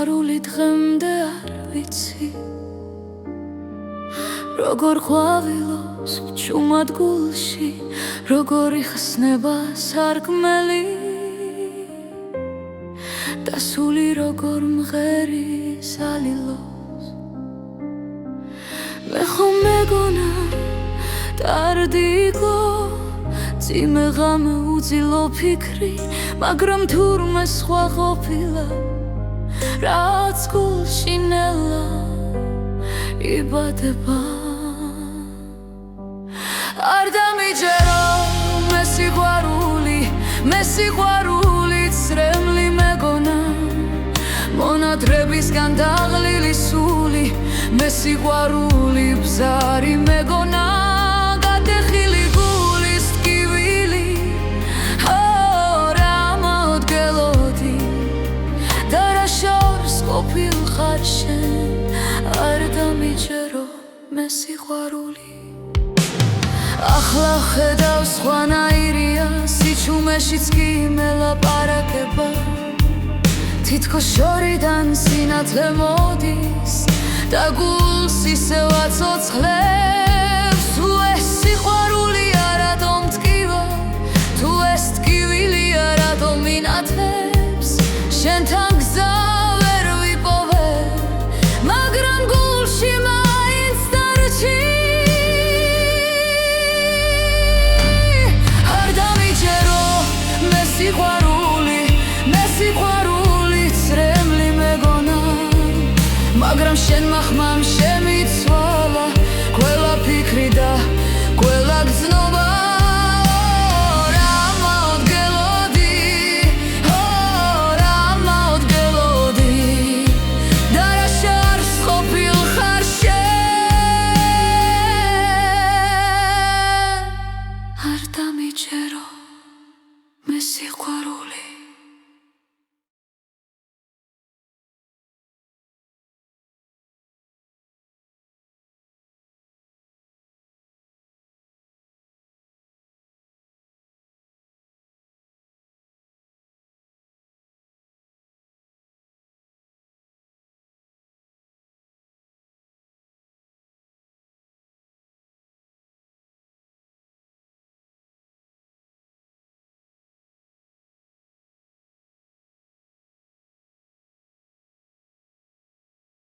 სიყვარული დღემდე არ ვიცი როგორ ყვავილობს ჩუმად გულში როგორ იხსნება სარკმელი და სული როგორ მღერი სალილოს მე ხომ მეგონა ტარდიკო წიმე ღამე უძილო ფიქრი მაგრამ თურმე სხვა ყოფილა რაც გულში ნელა იბადება არ დამიჯერო მე სიყვარული ცრემლი მეგონა მონადრებისგან დაღლილი სული მე სიყვარული ბზარი მეგონა გადეხილი გულის ტკივილი რა მოდგელოდი და რა შორს ყოფილ ხარ შენ არ დამიჯერო მე სიყვარული ახლა ხედავ სხვანაირია სიჩუმეშიც კი მელაპარაკება თითქოს შორიდან სინათლე მოდის და გულს ისევ აცოცხლებს თუ ეს სიყვარულია რატომ ტკივა თუ ეს ტკივილია რატომ ინათლებს შენთან გზა